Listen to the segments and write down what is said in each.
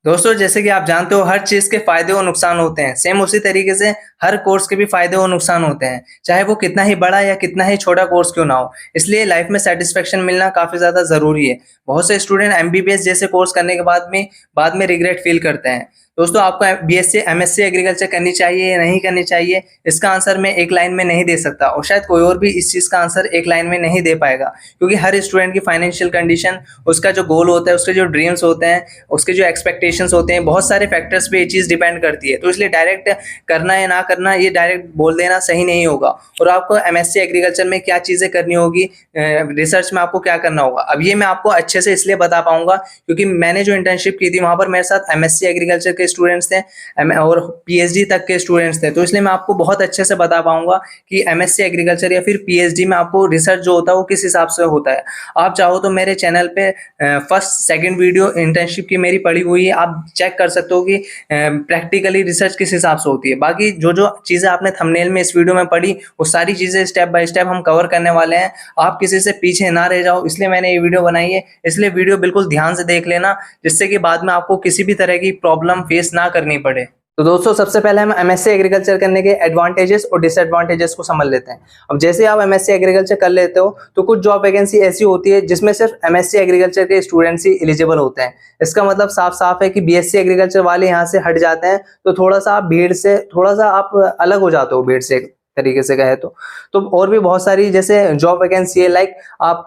दोस्तों, जैसे कि आप जानते हो, हर चीज़ के फ़ायदे और नुकसान होते हैं। सेम उसी तरीके से हर कोर्स के भी फ़ायदे और नुकसान होते हैं, चाहे वो कितना ही बड़ा या कितना ही छोटा कोर्स क्यों ना हो। इसलिए लाइफ़ में सैटिस्फैक्शन मिलना काफ़ी ज़्यादा ज़रूरी है। बहुत से स्टूडेंट एमबीबीएस जैसे कोर्स करने के बाद में रिग्रेट फ़ील करते हैं। दोस्तों, आपको बीएससी एमएससी एग्रीकल्चर करनी चाहिए या नहीं करनी चाहिए, इसका आंसर मैं एक लाइन में नहीं दे सकता, और शायद कोई और भी इस चीज़ का आंसर एक लाइन में नहीं दे पाएगा, क्योंकि हर स्टूडेंट की फाइनेंशियल कंडीशन, उसका जो गोल होता है, उसके जो ड्रीम्स होते हैं, उसके जो एक्सपेक्टेशंस होते हैं, बहुत सारे फैक्टर्स पे ये चीज़ डिपेंड करती है। तो इसलिए डायरेक्ट करना या ना करना, ये डायरेक्ट बोल देना सही नहीं होगा। और आपको एमएससी एग्रीकल्चर में क्या चीज़ें करनी होगी, रिसर्च में आपको क्या करना होगा, अब ये मैं आपको अच्छे से इसलिए बता पाऊंगा क्योंकि मैंने जो इंटर्नशिप की थी वहाँ पर मेरे साथ एमएससी एग्रीकल्चर के स्टूडेंट्स थे, और पीएचडी तक के स्टूडेंट्स थे। तो इसलिए मैं आपको बहुत अच्छे से बता पाऊंगा कि एमएससी एग्रीकल्चर या फिर पीएचडी में आपको रिसर्च जो होता है वो किस हिसाब से होता है। आप चाहो तो मेरे चैनल पे फर्स्ट सेकंड वीडियो इंटर्नशिप की मेरी पड़ी हुई है, आप चेक कर सकते हो कि प्रैक्टिकली रिसर्च किस हिसाब से होती है। बाकी जो जो चीज़ें आपने थंबनेल में इस वीडियो में पढ़ी, वो सारी चीज़ें स्टेप बाय स्टेप हम कवर करने वाले हैं। आप किसी से पीछे ना रह जाओ, इसलिए मैंने ये वीडियो बनाई है। इसलिए वीडियो बिल्कुल ध्यान से देख लेना, जिससे कि बाद में आपको किसी भी तरह की प्रॉब्लम फेस ना करनी पड़े। तो दोस्तों, सबसे पहले हम एमएससी एग्रीकल्चर करने के एडवांटेजेस और डिसएडवांटेजेस को समझ लेते हैं। अब जैसे आप एमएससी एग्रीकल्चर कर लेते हो तो कुछ जॉब वैकेंसी ऐसी होती है जिसमें सिर्फ एमएससी एग्रीकल्चर के स्टूडेंट्स ही एलिजिबल होते हैं। इसका मतलब साफ साफ है कि बीएससी एग्रीकल्चर वाले यहाँ से हट जाते हैं, तो थोड़ा सा आप भीड़ से, थोड़ा सा आप अलग हो जाते हो भीड़ से, एक तरीके से कहे तो और भी बहुत सारी जैसे जॉब वैकेंसी है, लाइक आप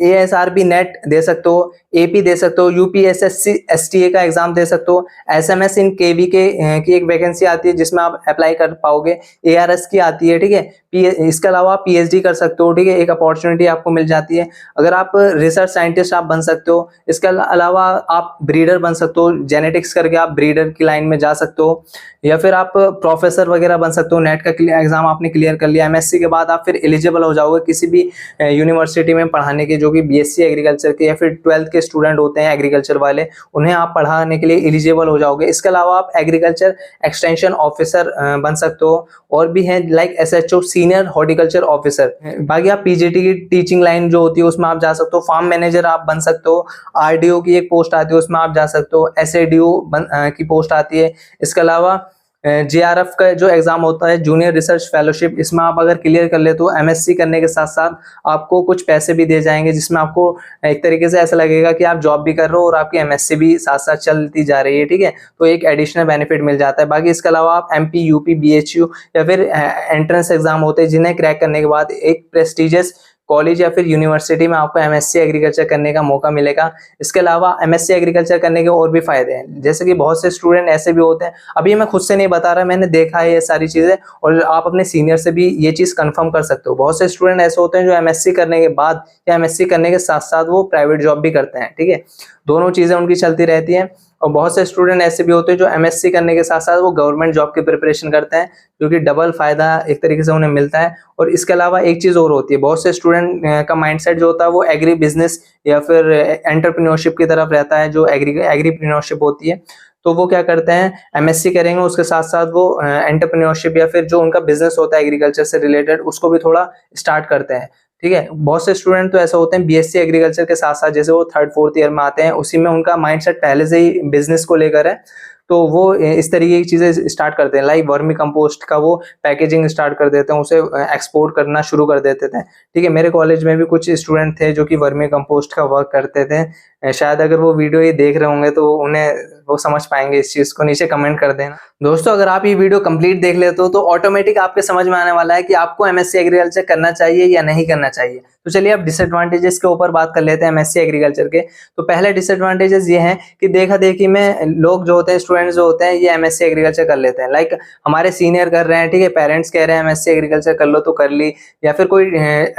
एएसआरबी नेट दे सकते हो, एपी दे सकते हो, यूपीएसएससी एसटीए का एग्जाम दे सकते हो, एसएमएस इन केवी के की एक वैकेंसी आती है जिसमें आप अप्लाई कर पाओगे, एआरएस की आती है, ठीक है। इसके अलावा आप पीएचडी कर सकते हो, ठीक है, एक अपॉर्चुनिटी आपको मिल जाती है। अगर आप रिसर्च साइंटिस्ट आप बन सकते हो। इसके अलावा आप ब्रीडर बन सकते हो, जेनेटिक्स करके आप ब्रीडर की लाइन में जा सकते हो, या फिर आप प्रोफेसर वगैरह बन सकते हो। नेट का एग्जाम आपने क्लियर कर लिया, एमएससी के बाद आप फिर एलिजिबल हो जाओगे किसी भी यूनिवर्सिटी में पढ़ाने के, जो कि बीएससी एग्रीकल्चर के या फिर 12th के स्टूडेंट होते हैं एग्रीकल्चर वाले, उन्हें आप पढ़ाने के लिए एलिजिबल हो जाओगे। इसके अलावा आप एग्रीकल्चर एक्सटेंशन ऑफिसर बन सकते हो, और भी हैं like SHO, senior horticulture officer. बाकी आप पीजीटी की टीचिंग लाइन जो होती है उसमें आप जा सकते हो, फार्म मैनेजर आप बन सकते हो, आरडीओ की एक पोस्ट आती है उसमें आप जा सकते हो, एसएडीओ की पोस्ट आती है। इसके अलावा जेआरएफ का जो एग्जाम होता है, जूनियर रिसर्च फेलोशिप, इसमें आप अगर क्लियर कर ले तो एमएससी करने के साथ साथ आपको कुछ पैसे भी दिए जाएंगे, जिसमें आपको एक तरीके से ऐसा लगेगा कि आप जॉब भी कर रहे हो और आपकी एमएससी भी साथ साथ चलती जा रही है, ठीक है। तो एक एडिशनल बेनिफिट मिल जाता है। बाकी इसके अलावा आप एमपी, यूपी, बीएचयू या फिर एंट्रेंस एग्जाम होते हैं, जिन्हें क्रैक करने के बाद एक प्रेस्टिजियस कॉलेज या फिर यूनिवर्सिटी में आपको एमएससी एग्रीकल्चर करने का मौका मिलेगा। इसके अलावा एमएससी एग्रीकल्चर करने के और भी फायदे हैं, जैसे कि बहुत से स्टूडेंट ऐसे भी होते हैं, अभी मैं खुद से नहीं बता रहा, मैंने देखा है ये सारी चीजें, और आप अपने सीनियर से भी ये चीज कंफर्म कर सकते हो। बहुत से स्टूडेंट ऐसे होते हैं जो एमएससी करने के बाद या एमएससी करने के साथ साथ वो प्राइवेट जॉब भी करते हैं, ठीक है। दोनों चीजें उनकी चलती रहती हैं। और बहुत से स्टूडेंट ऐसे भी होते हैं जो एमएससी करने के साथ साथ वो गवर्नमेंट जॉब की प्रिपरेशन करते हैं, जो कि डबल फायदा एक तरीके से उन्हें मिलता है। और इसके अलावा एक चीज और होती है, बहुत से स्टूडेंट का माइंडसेट जो होता है वो एग्री बिजनेस या फिर एंटरप्रेन्योरशिप की तरफ रहता है, जो एग्रीप्रेन्योरशिप होती है। तो वो क्या करते हैं, एमएससी करेंगे, उसके साथ साथ वो एंटरप्रेन्योरशिप या फिर जो उनका बिजनेस होता है एग्रीकल्चर से रिलेटेड, उसको भी थोड़ा स्टार्ट करते हैं, ठीक है। बहुत से स्टूडेंट तो ऐसे होते हैं बीएससी एग्रीकल्चर के साथ साथ, जैसे वो थर्ड फोर्थ ईयर में आते हैं, उसी में उनका माइंडसेट पहले से ही बिजनेस को लेकर है, तो वो इस तरीके की चीजें स्टार्ट करते हैं। लाइक वर्मी कंपोस्ट का वो पैकेजिंग स्टार्ट कर देते हैं, उसे एक्सपोर्ट करना शुरू कर देते थे, ठीक है। मेरे कॉलेज में भी कुछ स्टूडेंट थे जो कि वर्मी कंपोस्ट का वर्क करते थे। शायद अगर वो वीडियो ये देख रहे होंगे तो उन्हें वो समझ पाएंगे इस चीज को, नीचे कमेंट कर देना। दोस्तों, अगर आप ये वीडियो कंप्लीट देख लेते हो तो ऑटोमेटिक आपके समझ में आने वाला है कि आपको एमएससी एग्रीकल्चर करना चाहिए या नहीं करना चाहिए। तो चलिए अब डिसएडवांटेजेस के ऊपर बात कर लेते हैं एमएससी एग्रीकल्चर के। तो पहले डिसएडवांटेजेस ये हैं कि देखा देखी में लोग जो होते हैं, स्टूडेंट्स जो होते हैं, ये एमएससी एग्रीकल्चर कर लेते हैं। लाइक हमारे सीनियर कर रहे हैं, ठीक है, पेरेंट्स कह रहे हैं एमएससी एग्रीकल्चर कर लो तो कर ली, या फिर कोई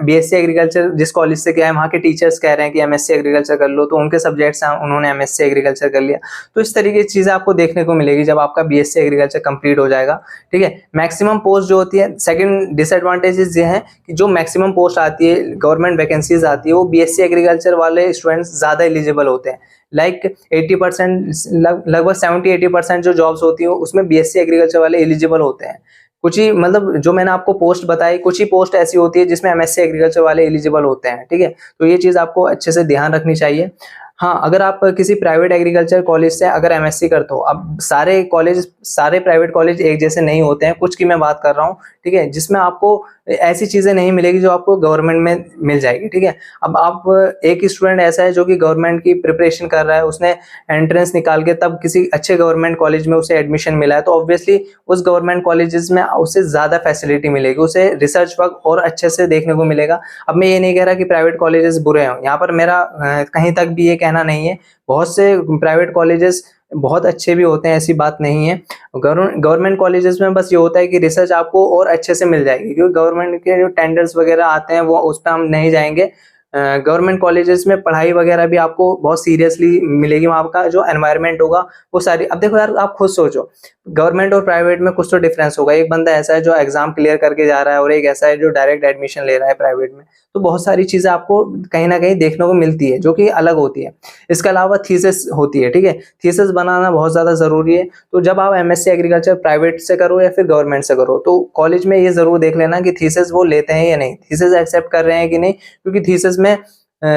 बीएससी एग्रीकल्चर जिस कॉलेज से किया है वहाँ के टीचर्स कह रहे हैं कि एमएससी एग्रीकल्चर कर लो, तो उनके सब्जेक्ट्स उन्होंने एमएससी एग्रीकल्चर कर लिया। तो इस तरीके की चीजें आपको देखने को मिलेगी जब आपका बीएससी एग्रीकल्चर कंप्लीट हो जाएगा, ठीक है। मैक्सिमम पोस्ट जो होती है, सेकंड डिसएडवांटेजेस ये हैं कि जो मैक्सिमम पोस्ट आती है, गवर्नमेंट वैकेंसीज आती है, वो बीएससी एग्रीकल्चर वाले स्टूडेंट्स ज्यादा एलिजिबल होते हैं। लाइक 80%, लगभग 70-80% जो जॉब्स होती है उसमें बीएससी एग्रीकल्चर वाले एलिजिबल होते हैं। कुछ ही, मतलब जो मैंने आपको पोस्ट बताई, कुछ ही पोस्ट ऐसी होती है जिसमें एमएससी एग्रीकल्चर वाले एलिजिबल होते हैं, ठीक है। तो ये चीज आपको अच्छे से ध्यान रखनी चाहिए। हाँ, अगर आप किसी प्राइवेट एग्रीकल्चर कॉलेज से अगर एमएससी करते हो, अब सारे प्राइवेट कॉलेज एक जैसे नहीं होते हैं, कुछ की मैं बात कर रहा हूँ, ठीक है, जिसमें आपको ऐसी चीजें नहीं मिलेगी जो आपको गवर्नमेंट में मिल जाएगी, ठीक है। अब आप एक स्टूडेंट ऐसा है जो कि गवर्नमेंट की प्रिपरेशन कर रहा है, उसने एंट्रेंस निकाल के तब किसी अच्छे गवर्नमेंट कॉलेज में उसे एडमिशन मिला है, तो ऑब्वियसली उस गवर्नमेंट कॉलेजेस में उसे ज्यादा फैसिलिटी मिलेगी, उसे रिसर्च वर्क और अच्छे से देखने को मिलेगा। अब मैं ये नहीं कह रहा कि प्राइवेट कॉलेजेस बुरे हैं, यहाँ पर मेरा कहीं तक भी ये कहना नहीं है। बहुत से प्राइवेट कॉलेजेस बहुत अच्छे भी होते हैं, ऐसी बात नहीं है। गवर्नमेंट कॉलेजेस में बस ये होता है कि रिसर्च आपको और अच्छे से मिल जाएगी, क्योंकि गवर्नमेंट के जो टेंडर्स वगैरह आते हैं वो उस पर हम नहीं जाएंगे। गवर्नमेंट कॉलेजेस में पढ़ाई वगैरह भी आपको बहुत सीरियसली मिलेगी, वहाँ का जो एनवायरनमेंट होगा वो सारी। अब देखो यार, आप खुद सोचो, गवर्नमेंट और प्राइवेट में कुछ तो डिफरेंस होगा। एक बंदा ऐसा है जो एग्जाम क्लियर करके जा रहा है और एक ऐसा है जो डायरेक्ट एडमिशन ले रहा है प्राइवेट में, तो बहुत सारी चीजें आपको कहीं ना कहीं देखने को मिलती है जो कि अलग होती है। इसके अलावा थीसिस होती है, ठीक है, थीसिस बनाना बहुत ज्यादा जरूरी है। तो जब आप एमएससी एग्रीकल्चर प्राइवेट से करो या फिर गवर्नमेंट से करो, तो कॉलेज में ये जरूर देख लेना कि थीसिस वो लेते हैं या नहीं, थीसिस एक्सेप्ट कर रहे हैं कि नहीं, क्योंकि थीसिस में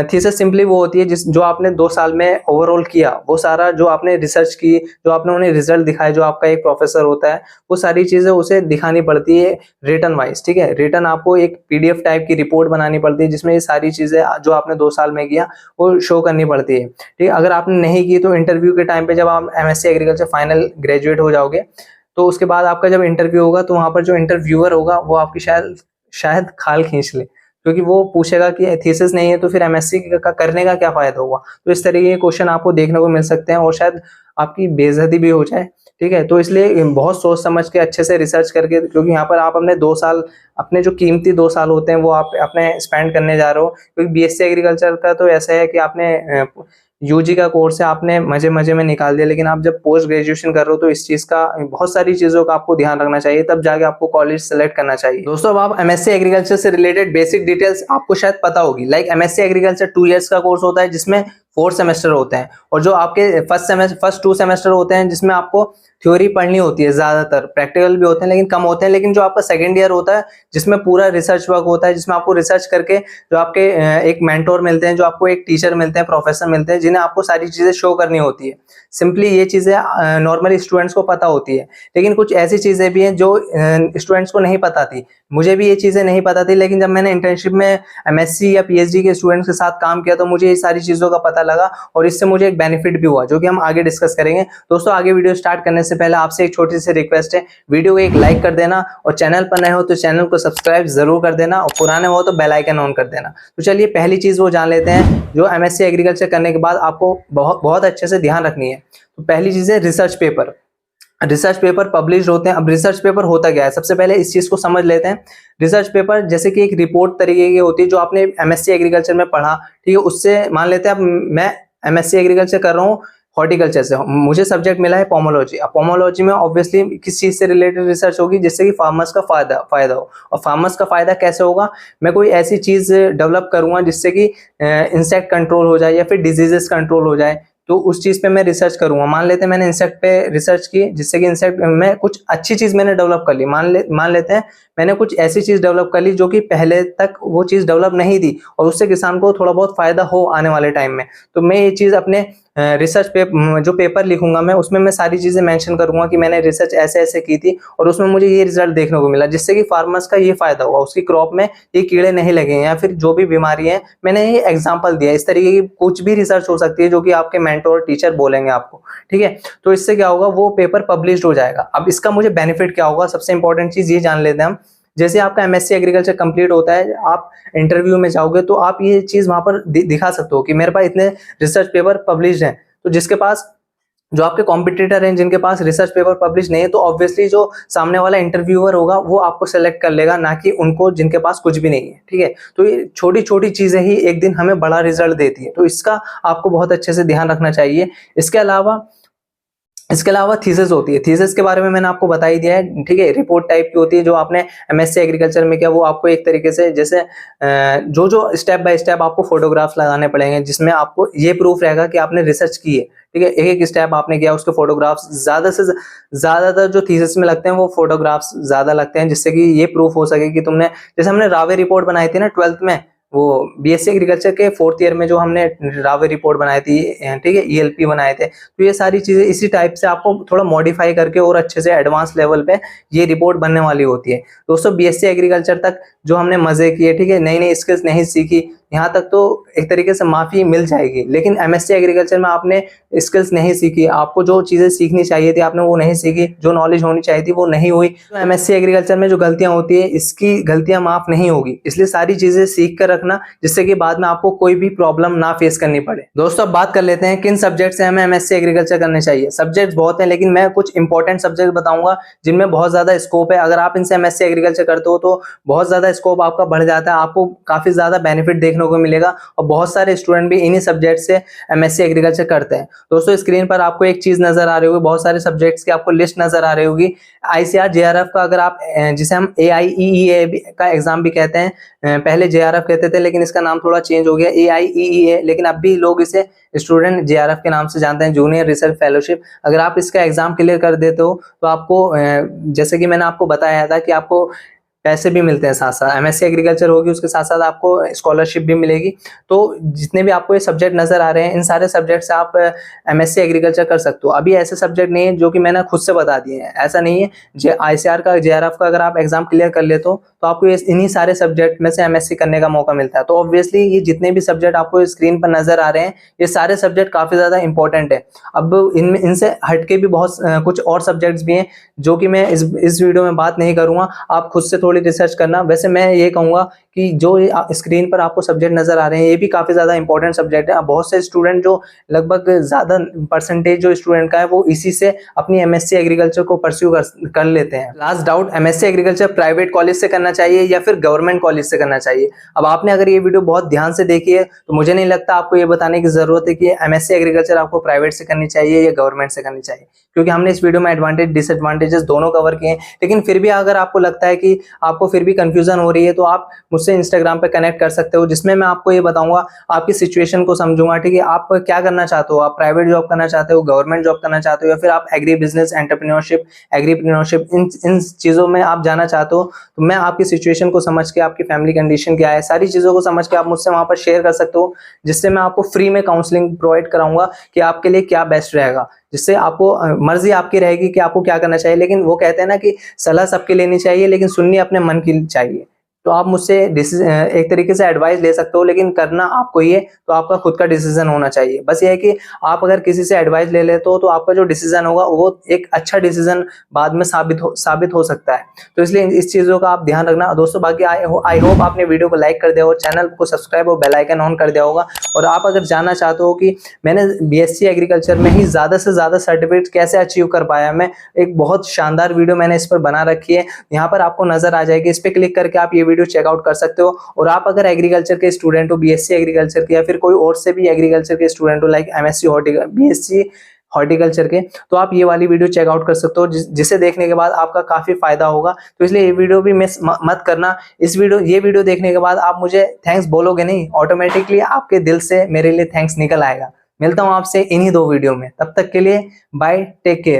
थीसिस सिंपली वो होती है जो आपने 2 साल में ओवरऑल किया, वो सारा जो आपने रिसर्च की, जो आपने उन्हें रिजल्ट दिखाए, जो आपका एक प्रोफेसर होता है, वो सारी चीजें उसे दिखानी पड़ती है रिटर्न वाइज, ठीक है। रिटर्न आपको एक पीडीएफ टाइप की रिपोर्ट बनानी पड़ती है, जिसमें ये सारी चीजें जो आपने 2 साल में किया वो शो करनी पड़ती है, ठीक है। अगर आपने नहीं की तो इंटरव्यू के टाइम पे जब आप एमएससी एग्रीकल्चर फाइनल ग्रेजुएट हो जाओगे, तो उसके बाद आपका जब इंटरव्यू होगा, तो वहां पर जो इंटरव्यूअर होगा वो आपकी शायद खाल खींच ले, क्योंकि वो पूछेगा कि थीसिस नहीं है तो फिर एमएससी का करने का क्या फायदा होगा। तो इस तरीके के क्वेश्चन आपको देखने को मिल सकते हैं और शायद आपकी बेइज्जती भी हो जाए, ठीक है। तो इसलिए बहुत सोच समझ के अच्छे से रिसर्च करके, क्योंकि यहाँ पर आप अपने 2 साल, अपने जो कीमती 2 साल होते हैं वो आप अपने स्पेंड करने जा रहे हो। क्योंकि बीएससी एग्रीकल्चर का तो ऐसा है कि आपने यूजी का कोर्स है, आपने मजे मजे में निकाल दिया, लेकिन आप जब पोस्ट ग्रेजुएशन कर रहे हो तो इस चीज का, बहुत सारी चीजों का आपको ध्यान रखना चाहिए, तब जाके आपको कॉलेज सेलेक्ट करना चाहिए। दोस्तों, अब आप एमएससी एग्रीकल्चर से रिलेटेड बेसिक डिटेल्स आपको शायद पता होगी। लाइक एमएससी एग्रीकल्चर 2 इयर्स का कोर्स होता है, जिसमें 4 सेमेस्टर होते हैं, और जो आपके फर्स्ट 2 सेमेस्टर होते हैं जिसमें आपको थ्योरी पढ़नी होती है, ज्यादातर प्रैक्टिकल भी होते हैं लेकिन कम होते हैं। लेकिन जो आपका सेकंड ईयर होता है, जिसमें पूरा रिसर्च वर्क होता है, जिसमें आपको रिसर्च करके जो आपके एक मेंटोर मिलते हैं, जो आपको एक टीचर मिलते हैं, प्रोफेसर मिलते हैं, जिन्हें आपको सारी चीजें शो करनी होती है। सिंपली ये चीजें नॉर्मली स्टूडेंट्स को पता होती है, लेकिन कुछ ऐसी चीजें भी हैं जो स्टूडेंट्स को नहीं पता थी। मुझे भी ये चीजें नहीं पता थी, लेकिन जब मैंने इंटर्नशिप में एमएससी या पीएचडी के स्टूडेंट्स के साथ काम किया तो मुझे ये सारी चीजों का पता लगा, और इससे मुझे एक बेनिफिट भी हुआ, जो कि हम आगे डिस्कस करेंगे। दोस्तों, आगे वीडियो स्टार्ट करने से पहले आपसे एक छोटी सी रिक्वेस्ट है, वीडियो को एक लाइक कर देना, और चैनल पर नए हो तो चैनल को सब्सक्राइब जरूर कर देना, और पुराने हो तो बेल आइकन ऑन कर देना। तो चलिए पहली चीज वो जान लेते हैं जो एमएससी एग्रीकल्चर करने के बाद आपको बहुत बहुत अच्छे से ध्यान रखनी है। तो पहली चीज है research paper. Research paper publish होते हैं। अब रिसर्च पेपर होता क्या है, सबसे पहले इस चीज को समझ लेते हैं। रिसर्च पेपर जैसे कि एक रिपोर्ट तरीके की होती है, जो आपने एमएससी एग्रीकल्चर में पढ़ा, ठीक है। उससे मान लेते हैं अब मैं एमएससी एग्रीकल्चर कर रहा हूँ हॉर्टिकल्चर से, मुझे सब्जेक्ट मिला है पोमोलॉजी। अब पोमोलॉजी में ऑब्वियसली किस चीज से रिलेटेड रिसर्च होगी, जिससे कि फार्मर्स का फायदा हो। और फार्मर्स का फायदा कैसे होगा, मैं कोई ऐसी चीज डेवलप करूंगा जिससे कि इंसेक्ट कंट्रोल हो जाए या फिर डिजीजेस कंट्रोल हो जाए, तो उस चीज पे मैं रिसर्च करूंगा। मान लेते हैं मैंने इंसेक्ट पे रिसर्च की, जिससे कि इंसेक्ट में कुछ अच्छी चीज मैंने डेवलप कर ली। मान लेते हैं मैंने कुछ ऐसी चीज डेवलप कर ली जो कि पहले तक वो चीज डेवलप नहीं थी, और उससे किसान को थोड़ा बहुत फायदा हो आने वाले टाइम में। तो मैं ये चीज अपने रिसर्च जो पेपर लिखूंगा मैं, उसमें मैं सारी चीजें मेंशन करूंगा कि मैंने रिसर्च ऐसे ऐसे की थी और उसमें मुझे ये रिजल्ट देखने को मिला, जिससे कि फार्मर्स का ये फायदा हुआ, उसकी क्रॉप में ये कीड़े नहीं लगे या फिर जो भी बीमारी है। मैंने ये एग्जांपल दिया। इस तरीके की कुछ भी रिसर्च हो सकती है जो कि आपके मेंटोर टीचर बोलेंगे आपको, ठीक है। तो इससे क्या होगा, वो पेपर पब्लिश हो जाएगा। अब इसका मुझे बेनिफिट क्या होगा, सबसे इंपॉर्टेंट चीज ये जान लेते हैं हम। जैसे आपका एमएससी एग्रीकल्चर कंप्लीट होता है, आप इंटरव्यू में जाओगे तो आप ये चीज वहां पर दिखा सकते हो कि मेरे पास इतने रिसर्च पेपर पब्लिश हैं। तो जिसके पास, जो आपके कॉम्पिटिटर हैं जिनके पास रिसर्च पेपर पब्लिश नहीं है, तो ऑब्वियसली जो सामने वाला इंटरव्यूअर होगा वो आपको सेलेक्ट कर लेगा, ना कि उनको जिनके पास कुछ भी नहीं है, ठीक है। तो ये छोटी छोटी चीजें ही एक दिन हमें बड़ा रिजल्ट देती है, तो इसका आपको बहुत अच्छे से ध्यान रखना चाहिए। इसके अलावा थीसिस होती है। थीसिस के बारे में मैंने आपको बता ही दिया है, ठीक है। रिपोर्ट टाइप की होती है, जो आपने एमएससी एग्रीकल्चर में किया, वो आपको एक तरीके से जैसे जो जो स्टेप बाय स्टेप आपको फोटोग्राफ्स लगाने पड़ेंगे, जिसमें आपको ये प्रूफ रहेगा कि आपने रिसर्च की है, ठीक है। एक एक स्टेप आपने किया, उसके फोटोग्राफ्स ज्यादा से ज्यादातर जो थीसिस में लगते हैं वो फोटोग्राफ्स ज्यादा लगते हैं, जिससे कि ये प्रूफ हो सके कि तुमने, जैसे हमने रावे रिपोर्ट बनाई थी ना 12th में, वो बीएससी एग्रीकल्चर के 4th ईयर में जो हमने रावे रिपोर्ट बनाई थी, ठीक है, ईएलपी बनाए थे, तो ये सारी चीजें इसी टाइप से आपको थोड़ा मॉडिफाई करके और अच्छे से एडवांस लेवल पे ये रिपोर्ट बनने वाली होती है। दोस्तों बीएससी एग्रीकल्चर तक जो हमने मजे किए, ठीक है, नई नई स्किल्स नहीं सीखी, यहाँ तक तो एक तरीके से माफी मिल जाएगी। लेकिन एमएससी एग्रीकल्चर में आपने स्किल्स नहीं सीखी, आपको जो चीजें सीखनी चाहिए थी आपने वो नहीं सीखी, जो नॉलेज होनी चाहिए थी वो नहीं हुई। तो एमएससी एग्रीकल्चर में जो गलतियां होती है इसकी गलतियां माफ नहीं होगी, इसलिए सारी चीजें सीख कर रखना जिससे कि बाद में आपको कोई भी प्रॉब्लम ना फेस करनी पड़े। दोस्तों अब बात कर लेते हैं किन सब्जेक्ट से हमें एमएससी एग्रीकल्चर करने चाहिए। सब्जेक्ट बहुत हैं लेकिन मैं कुछ इंपॉर्टेंट सब्जेक्ट बताऊंगा जिनमें बहुत ज्यादा स्कोप है। अगर आप इनसे एमएससी एग्रीकल्चर करते हो तो बहुत ज्यादा स्कोप आपका बढ़ जाता है, आपको काफी ज्यादा बेनिफिट देखने को मिलेगा और बहुत सारे स्टूडेंट भी इन्हीं सब्जेक्ट से एमएससी एग्रीकल्चर करते हैं। दोस्तों स्क्रीन पर आपको एक चीज नजर आ रही होगी, बहुत सारे सब्जेक्ट्स की आपको लिस्ट नजर आ रही होगी। आईसीआर जेआरएफ का अगर आप जिसे हम एआईईईए का एग्जाम भी कहते हैं, पहले जेआरएफ कहते थे लेकिन इसका नाम थोड़ा चेंज हो गया एआईईईए, लेकिन अब भी लोग इसे स्टूडेंट जेआरएफ के नाम से जानते हैं, जूनियर रिसर्च फेलोशिप। अगर आप इसका एग्जाम क्लियर कर देते हो तो आपको जैसे कि मैंने आपको बताया था कि आपको पैसे भी मिलते हैं, साथ साथ एमएससी एग्रीकल्चर होगी उसके साथ साथ आपको स्कॉलरशिप भी मिलेगी। तो जितने भी आपको ये सब्जेक्ट नजर आ रहे हैं इन सारे सब्जेक्ट से आप एमएससी एग्रीकल्चर कर सकते हो। अभी ऐसे सब्जेक्ट नहीं है जो कि मैंने खुद से बता दिए हैं, ऐसा नहीं है। आईसीआर का जेआरएफ का अगर आप एग्जाम क्लियर कर लेते हो तो आपको इन्हीं सारे सब्जेक्ट में से एमएससी करने का मौका मिलता है। तो ऑब्वियसली ये जितने भी सब्जेक्ट आपको स्क्रीन पर नजर आ रहे हैं ये सारे सब्जेक्ट काफी ज्यादा इंपॉर्टेंट है। अब इनसे हटके भी बहुत कुछ और सब्जेक्ट्स भी हैं जो कि मैं इस वीडियो में बात नहीं करूंगा, आप खुद से थोड़ी रिसर्च करना। वैसे मैं ये कहूंगा कि जो स्क्रीन पर आपको सब्जेक्ट नजर आ रहे हैं ये भी काफी ज्यादा इंपॉर्टेंट सब्जेक्ट है। बहुत से स्टूडेंट जो लगभग ज्यादा परसेंटेज जो स्टूडेंट का है वो इसी से अपनी एमएससी एग्रीकल्चर को परस्यू कर लेते हैं। Last doubt, MSc agriculture private college से करना चाहिए या फिर गवर्नमेंट कॉलेज से करना चाहिए। अब आपने अगर ये वीडियो बहुत ध्यान से देखी है तो मुझे नहीं लगता आपको ये बताने की जरूरत है कि एमएससी एग्रीकल्चर आपको प्राइवेट से करनी चाहिए या गवर्नमेंट से करनी चाहिए, क्योंकि हमने इस वीडियो में एडवांटेज डिसएडवांटेजेस दोनों कवर किए हैं। लेकिन फिर भी अगर आपको लगता है कि आपको फिर भी कंफ्यूजन हो रही है तो आप मुझसे इंस्टाग्राम पे कनेक्ट कर सकते हो, जिसमें मैं आपको ये बताऊंगा, आपकी सिचुएशन को समझूंगा, ठीक है, आप क्या करना चाहते हो, आप प्राइवेट जॉब करना चाहते हो, गवर्नमेंट जॉब करना चाहते हो या फिर आप एग्री बिजनेस एग्रीप्रेन्योरशिप इन चीजों में आप जाना चाहते हो। तो मैं आपकी सिचुएशन को समझ के, आपकी फैमिली कंडीशन क्या है, सारी चीजों को समझ के आप मुझसे वहां पर शेयर कर सकते हो, जिससे मैं आपको फ्री में काउंसलिंग प्रोवाइड कराऊंगा कि आपके लिए क्या बेस्ट रहेगा, जिससे आपको मर्जी आपकी रहेगी कि आपको क्या करना चाहिए। लेकिन वो कहते हैं ना कि सलाह सबकी लेनी चाहिए लेकिन सुननी अपने मन की चाहिए। तो आप मुझसे एक तरीके से एडवाइस ले सकते हो लेकिन करना आपको ही है, तो आपका खुद का डिसीजन होना चाहिए। बस ये है कि आप अगर किसी से एडवाइस ले लेते हो तो आपका जो डिसीजन होगा वो एक अच्छा डिसीजन बाद में साबित हो सकता है। तो इसलिए इस चीजों का आप ध्यान रखना दोस्तों। बाकी आई होप आपने वीडियो को लाइक कर दिया और चैनल को सब्सक्राइब और बेल आइकन ऑन कर दिया होगा। और आप अगर जानना चाहते हो कि मैंने बीएससी एग्रीकल्चर में ही ज्यादा से ज्यादा सर्टिफिकेट कैसे अचीव कर पाया, मैं एक बहुत शानदार वीडियो मैंने इस पर बना रखी है, यहाँ पर आपको नजर आ जाएगी, इस पर क्लिक करके आप ये वीडियो चेकआउट कर सकते हो। और आप अगर एग्रीकल्चर के स्टूडेंट हो, बीएससी एग्रीकल्चर के या फिर कोई और से भी एग्रीकल्चर के स्टूडेंट हो, लाइक एमएससी बीएससी हॉर्टिकल्चर के, तो आप ये वाली वीडियो चेकआउट कर सकते हो, जिसे देखने के बाद आपका काफी फायदा होगा। तो इसलिए ये वीडियो भी मिस मत करना। ये वीडियो देखने के बाद आप मुझे थैंक्स बोलोगे नहीं, ऑटोमेटिकली आपके दिल से मेरे लिए थैंक्स निकल आएगा। मिलता हूं आपसे इन्हीं 2 वीडियो में, तब तक के लिए बाय, टेक केयर।